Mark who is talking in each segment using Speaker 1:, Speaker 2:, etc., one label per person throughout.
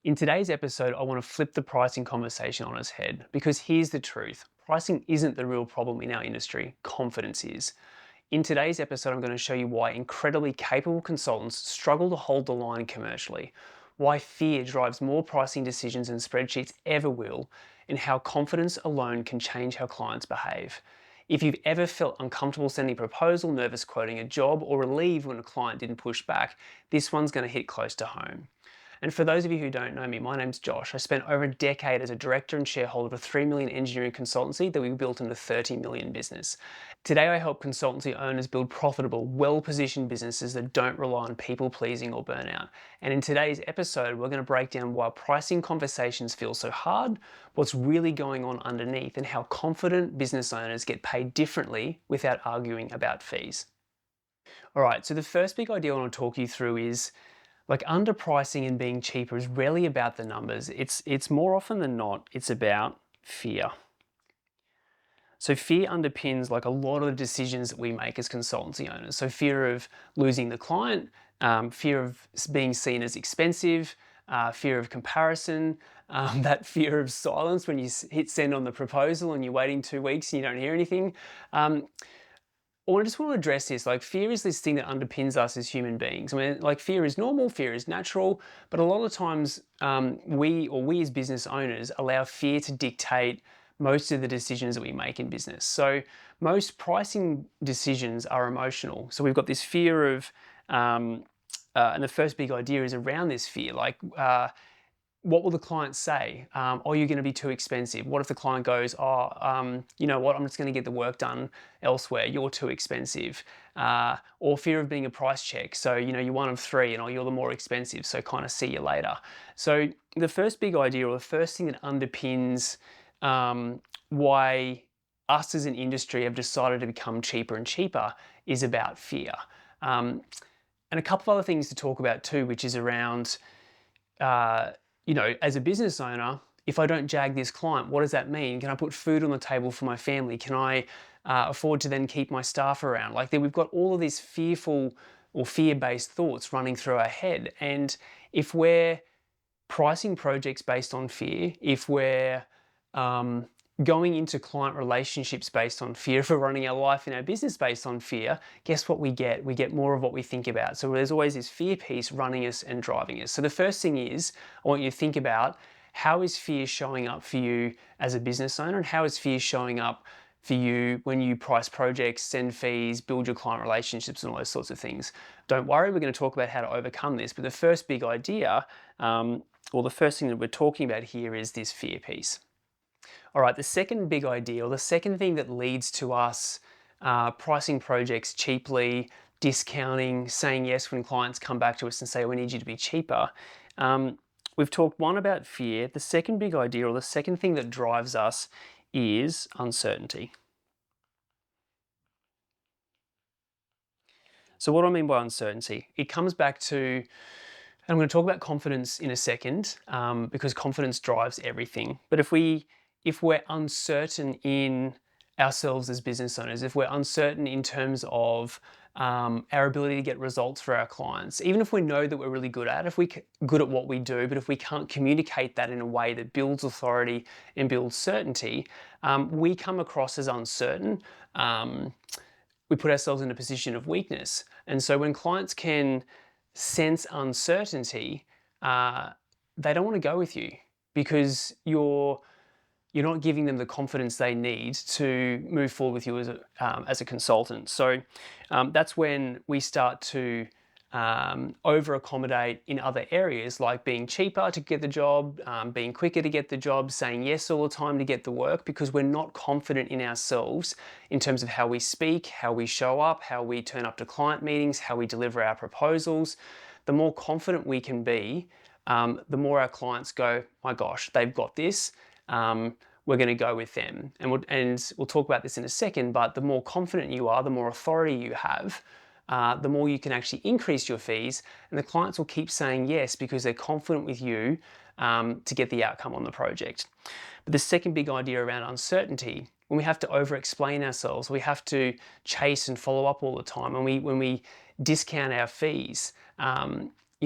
Speaker 1: In today's episode, I want to flip the pricing conversation on its head because here's the truth. Pricing isn't the real problem in our industry, confidence is. In today's episode, I'm going to show you why incredibly capable consultants struggle to hold the line commercially, why fear drives more pricing decisions than spreadsheets ever will, and how confidence alone can change how clients behave. If you've ever felt uncomfortable sending a proposal, nervous quoting a job, or relieved when a client didn't push back, this one's going to hit close to home. And for those of you who don't know me, my name's Josh. I spent over a decade as a director and shareholder of a 3 million engineering consultancy that we built into 30 million business. Today I help consultancy owners build profitable, well-positioned businesses that don't rely on people pleasing or burnout. And in today's episode, we're going to break down why pricing conversations feel so hard, what's really going on underneath, and how confident business owners get paid differently without arguing about fees. All right, so the first big idea I want to talk you through is underpricing and being cheaper is rarely about the numbers. It's more often than not, it's about fear. So fear underpins a lot of the decisions that we make as consultancy owners. So fear of losing the client, fear of being seen as expensive, fear of comparison, that fear of silence when you hit send on the proposal and you're waiting 2 weeks and you don't hear anything. I just want to address this. Fear is this thing that underpins us as human beings. I mean, fear is normal, fear is natural, but a lot of times we as business owners allow fear to dictate most of the decisions that we make in business. So most pricing decisions are emotional. So we've got this fear of, and the first big idea is around this fear, what will the client say? Oh, you're going to be too expensive. What if the client goes, you know what, I'm just going to get the work done elsewhere. You're too expensive. Or fear of being a price check. So, you're one of three and you're the more expensive. So kind of see you later. So the first big idea or the first thing that underpins why us as an industry have decided to become cheaper and cheaper is about fear. And a couple of other things to talk about too, which is around, as a business owner, if I don't jag this client, what does that mean? Can I put food on the table for my family? Can I afford to then keep my staff around? We've got all of these fearful or fear-based thoughts running through our head. And if we're pricing projects based on fear, if we're going into client relationships based on fear, if we're running our life in our business based on fear, guess what we get? We get more of what we think about. So there's always this fear piece running us and driving us. So the first thing is, I want you to think about, how is fear showing up for you as a business owner, and how is fear showing up for you when you price projects, send fees, build your client relationships, and all those sorts of things. Don't worry, we're going to talk about how to overcome this, but the first big idea, or the first thing that we're talking about here is this fear piece. All right, the second big idea, or the second thing that leads to us pricing projects cheaply, discounting, saying yes when clients come back to us and say, we need you to be cheaper. We've talked one about fear. The second big idea, or the second thing that drives us, is uncertainty. So what do I mean by uncertainty? It comes back to, and I'm going to talk about confidence in a second, because confidence drives everything. But if we're uncertain in ourselves as business owners, if we're uncertain in terms of our ability to get results for our clients, even if we know that we're really good at it, if we're good at what we do, but if we can't communicate that in a way that builds authority and builds certainty, we come across as uncertain. We put ourselves in a position of weakness. And so when clients can sense uncertainty, they don't want to go with you because you're not giving them the confidence they need to move forward with you as a consultant. So that's when we start to over accommodate in other areas, like being cheaper to get the job, being quicker to get the job, saying yes all the time to get the work, because we're not confident in ourselves in terms of how we speak, how we show up, how we turn up to client meetings, how we deliver our proposals. The more confident we can be, the more our clients go, my gosh, they've got this. We're going to go with them. And we'll talk about this in a second, but the more confident you are, the more authority you have, the more you can actually increase your fees, and the clients will keep saying yes because they're confident with you to get the outcome on the project. But the second big idea around uncertainty, when we have to over-explain ourselves, we have to chase and follow up all the time, and when we discount our fees,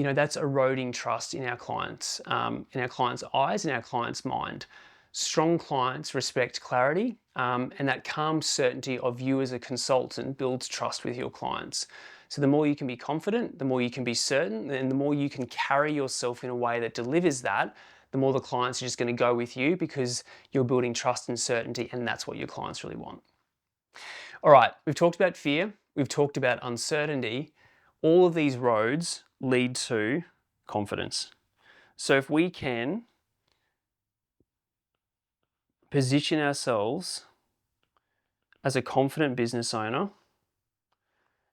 Speaker 1: that's eroding trust in our clients' eyes, in our clients' mind. Strong clients respect clarity, and that calm certainty of you as a consultant builds trust with your clients. So the more you can be confident, the more you can be certain, and the more you can carry yourself in a way that delivers that, the more the clients are just going to go with you because you're building trust and certainty, and that's what your clients really want. All right, we've talked about fear, we've talked about uncertainty. All of these roads lead to confidence. So if we can position ourselves as a confident business owner,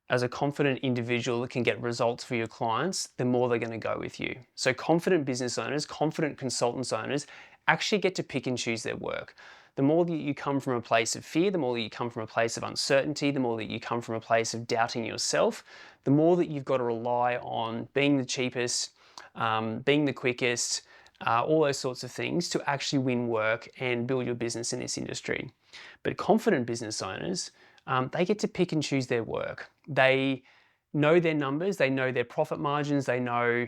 Speaker 1: as a confident individual that can get results for your clients, the more they're going to go with you. So confident business owners, confident consultants owners actually get to pick and choose their work. The more that you come from a place of fear, the more that you come from a place of uncertainty, the more that you come from a place of doubting yourself, the more that you've got to rely on being the cheapest, being the quickest, all those sorts of things to actually win work and build your business in this industry. But confident business owners, they get to pick and choose their work. They know their numbers, they know their profit margins, they know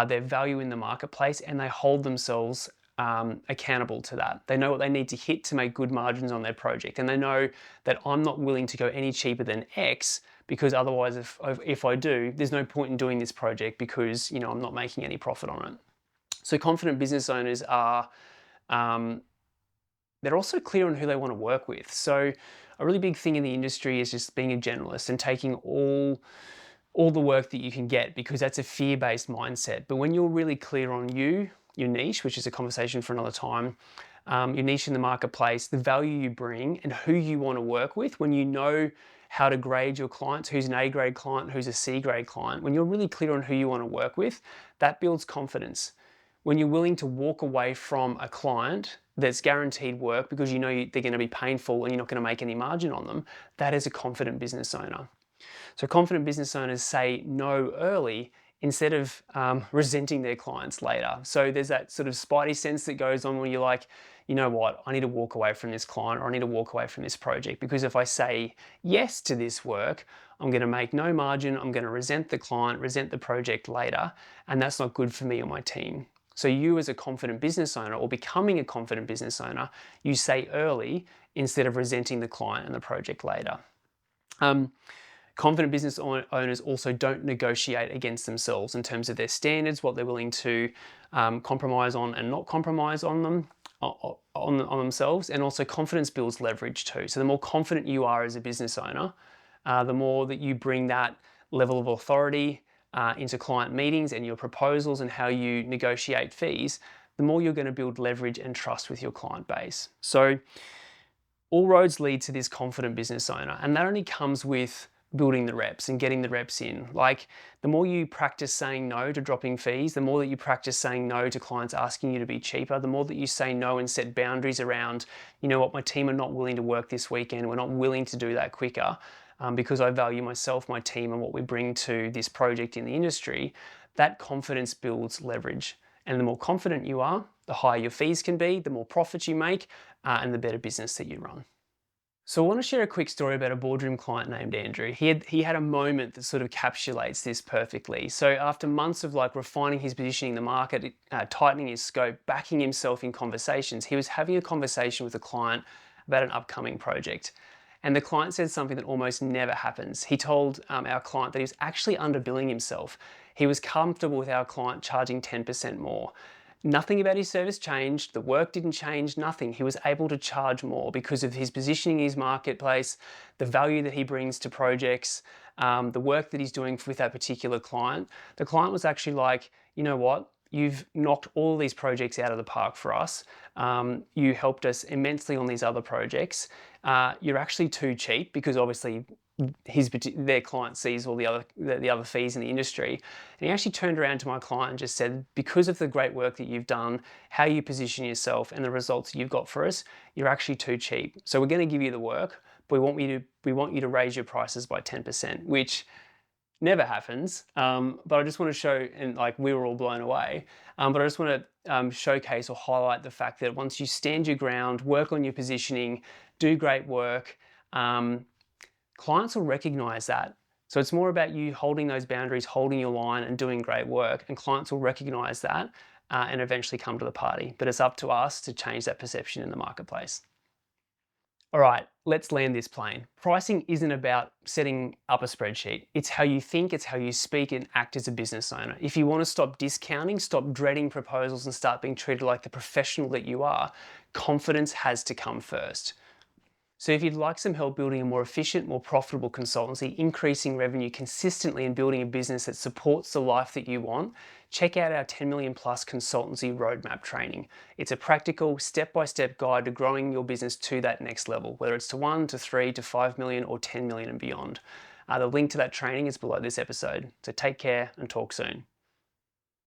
Speaker 1: their value in the marketplace, and they hold themselves accountable to that. They know what they need to hit to make good margins on their project, and they know that I'm not willing to go any cheaper than X because otherwise, if I do, there's no point in doing this project because I'm not making any profit on it. So confident business owners are they're also clear on who they want to work with. So a really big thing in the industry is just being a generalist and taking all the work that you can get, because that's a fear-based mindset. But when you're really clear on your niche, which is a conversation for another time, your niche in the marketplace, the value you bring and who you want to work with, when you know how to grade your clients, who's an A-grade client, who's a C-grade client, when you're really clear on who you want to work with, that builds confidence. When you're willing to walk away from a client that's guaranteed work because you know they're going to be painful and you're not going to make any margin on them, that is a confident business owner. So confident business owners say no early instead of resenting their clients later. So there's that sort of spidey sense that goes on when you're like, you know what, I need to walk away from this client, or I need to walk away from this project, because if I say yes to this work, I'm going to make no margin, I'm going to resent the client, resent the project later, and that's not good for me or my team. So you as a confident business owner, or becoming a confident business owner, you say early instead of resenting the client and the project later. Confident business owners also don't negotiate against themselves in terms of their standards, what they're willing to compromise on and not compromise on them, on themselves. And also confidence builds leverage too. So the more confident you are as a business owner, the more that you bring that level of authority into client meetings and your proposals and how you negotiate fees, the more you're going to build leverage and trust with your client base. So all roads lead to this confident business owner, and that only comes with building the reps and getting the reps in. Like, the more you practice saying no to dropping fees, the more that you practice saying no to clients asking you to be cheaper, the more that you say no and set boundaries around, you know what, my team are not willing to work this weekend, we're not willing to do that quicker, because I value myself, my team, and what we bring to this project in the industry, that confidence builds leverage. And the more confident you are, the higher your fees can be, the more profits you make, and the better business that you run. So I want to share a quick story about a boardroom client named Andrew. He had a moment that sort of encapsulates this perfectly. So after months of refining his positioning in the market, tightening his scope, backing himself in conversations, he was having a conversation with a client about an upcoming project. And the client said something that almost never happens. He told our client that he was actually underbilling himself. He was comfortable with our client charging 10% more. Nothing about his service changed, the work didn't change, nothing. He was able to charge more because of his positioning in his marketplace, the value that he brings to projects, the work that he's doing with that particular client. The client was actually like, you know what? You've knocked all these projects out of the park for us. You helped us immensely on these other projects. You're actually too cheap, because obviously their client sees all the other fees in the industry. And he actually turned around to my client and just said, because of the great work that you've done, how you position yourself and the results you've got for us, you're actually too cheap. So we're going to give you the work, but we want you to raise your prices by 10%, which never happens. But I just want to show, and we were all blown away. But I just want to showcase or highlight the fact that once you stand your ground, work on your positioning, do great work, clients will recognize that. So it's more about you holding those boundaries, holding your line and doing great work, and clients will recognize that and eventually come to the party. But it's up to us to change that perception in the marketplace. All right, let's land this plane. Pricing isn't about setting up a spreadsheet. It's how you think, it's how you speak and act as a business owner. If you want to stop discounting, stop dreading proposals and start being treated like the professional that you are, confidence has to come first. So if you'd like some help building a more efficient, more profitable consultancy, increasing revenue consistently and building a business that supports the life that you want, check out our 10 million plus consultancy roadmap training. It's a practical step-by-step guide to growing your business to that next level, whether it's to 1 to 3 to 5 million or 10 million and beyond. The link to that training is below this episode. So take care and talk soon.